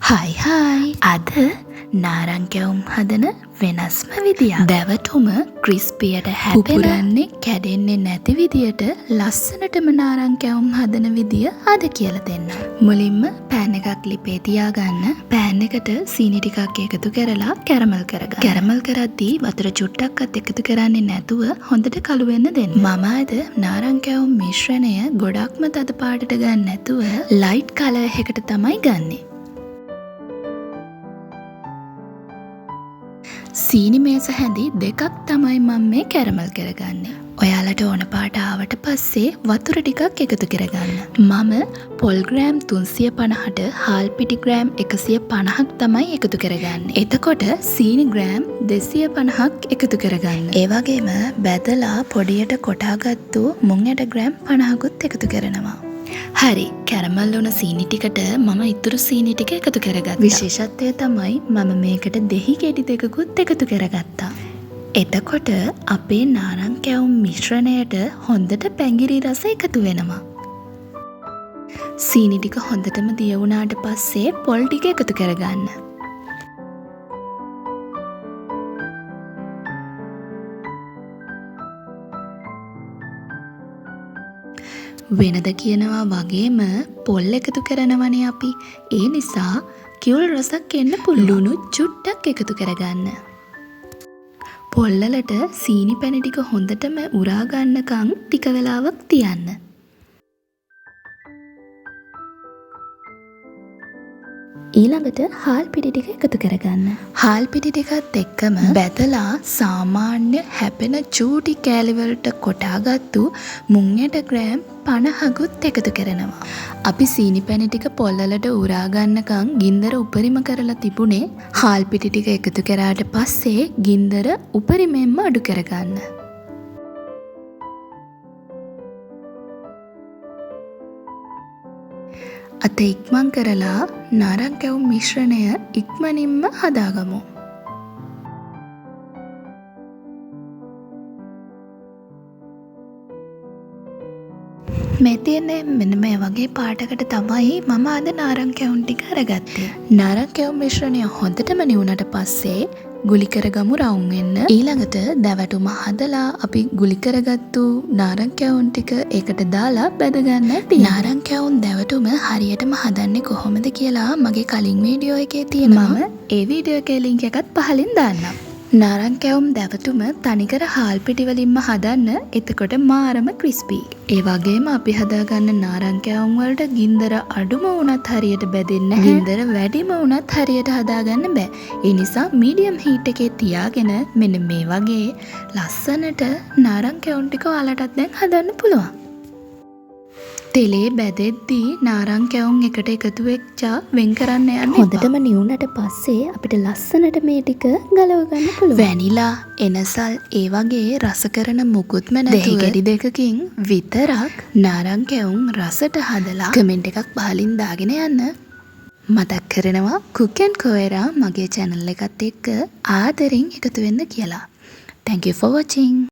හයි අද නාරංකැවුම් හදන වෙනස්ම විදියක්. දැවටුම ක්‍රිස්පියට හැපෙන්නේ කැඩෙන්නේ නැති විදියට ලස්සනටම නාරංකැවුම් හදන විදිය අද කියලා දෙන්න. මුලින්ම පෑන් එකක් ලිපේ තියාගන්න. පෑන් එකට සීනි ටිකක් එකතු කරලා කැරමල් කරගන්න. කැරමල් කරද්දී වතුර චුට්ටක්වත් එකතු කරන්නේ නැතුව හොඳට කළු වෙන්න දෙන්න. මම අද නාරංකැවුම් මිශ්‍රණය ගොඩක්ම තද පාටට ගන්න නැතුව ලයිට් කලර් එකකට තමයි ගන්නෙ. සීනි මේස හැඳි දෙකක් තමයි මම මේ කැරමල් කරගන්නේ. ඔයාලට ඕන පාට ආවට පස්සේ වතුර ටිකක් එකතු කරගන්න. මම පොල් ග්‍රෑම් 350ට හාල් පිටි ග්‍රෑම් 150ක් තමයි එකතු කරගන්නේ. එතකොට සීනි ග්‍රෑම් 250ක් එකතු කරගන්න. ඒ වගේම බැදලා පොඩියට කොටාගත්තු මුං ඇට ග්‍රෑම් 50කුත් එකතු කරනවා. හරි, කැරමල් වුණ සීනි ටිකට මම ඉතුරු සීනි ටික එකතු කරගත්තා. විශේෂත්වය තමයි මම මේකට දෙහි ගෙඩි දෙකකුත් එකතු කරගත්තා. එතකොට අපේ නාරංකැවුම් මිශ්‍රණයට හොඳට පැංගිරි රස එකතු වෙනවා. සීනි ටික හොඳටම දිය වුණාට පස්සේ පොල් ටික එකතු කරගන්න. වෙනද කියනවා වගේම පොල් එකතු කරනවනේ අපි. ඒ නිසා කිවුල් රසක් එන්න පුළුවන්. ලුණු චුට්ටක් එකතු කරගන්න. පොල්වලට සීනි පැණි ටික හොඳටම උරා ගන්නකම් ටික වෙලාවක් තියන්න. ඊළඟට හාල් පිටි ටික එකතු කරගන්න. හාල් පිටි ටිකත් එක්කම බැදලා සාමාන්‍ය හැපෙන චූටි කෑලි වලට කොටාගත්තු මුං ඇට ග්‍රෑම් 50කුත් එකතු කරනවා. අපි සීනි පැණි ටික පොල්වලට උරා ගන්නකම් ගින්දර උපරිම කරලා තිබුණේ. හාල් පිටි ටික එකතු කරාට පස්සේ ගින්දර උපරිමයෙන්ම අඩු කරගන්න. අත ඉක්මන් කරලා නාරංකැවුම් මිශ්‍රණය ඉක්මනින්ම හදාගමු. මේ තියෙන්නේ මෙන්න මේ වගේ පාටකට තමයි මම අද නාරංකැවුම් ටික අරගත්තේ. නාරංකැවුම් මිශ්‍රණය හොඳටම නිවුණට පස්සේ ගුලි කරගමු රවුම් වෙන්න. ඊළඟට දැවටුම හදලා අපි ගුලි කරගත්තු නාරංකැවුම් ටික ඒකට දාලා බැදගන්න තියෙනවා. නාරංකැවුම් දැවටුම හරියටම හදන්නේ කොහොමද කියලා මගේ කලින් වීඩියෝ එකේ තියෙනවා. මම ඒ වීඩියෝ එකේ ලින්ක් එකත් පහලින් දාන්නම්. නාරංකැවුම් දැවටුම තනිකර හාල් පිටි වලින්ම හදන්න. එතකොට මාරම ක්‍රිස්පි. ඒ වගේම අපි හදාගන්න නාරංකැවුම් වලට ගින්දර අඩුම වුණත් හරියට බැදෙන්නේ නැහැ. ගින්දර වැඩිම වුණත් හරියට හදාගන්න බෑ. ඒ නිසා මීඩියම් හීට් එකේ තියාගෙන මෙන්න මේ වගේ ලස්සනට නාරංකැවුම් ටික ඔයාලටත් දැන් හදන්න පුළුවන්. තෙලේ බැදෙද්දී නාරංකැවුම් එකට එකතු වෙච්චා වෙන් කරන්න යන්න. හොඳටම නිවුණට පස්සේ අපිට ලස්සනට මේ ටික ගලව ගන්න පුළුවන්. වැනිලා, එනසල් ඒ වගේ රස කරන මුකුත්ම නැතුව ගෙඩි දෙකකින් විතරක් නාරංකැවුම් රසට හදලා කමෙන්ට් එකක් පහලින් දාගෙන යන්න. මතක් කරනවා Cook and Coera මගේ channel එකත් එක්ක ආදරෙන් එකතු වෙන්න කියලා. Thank you for watching.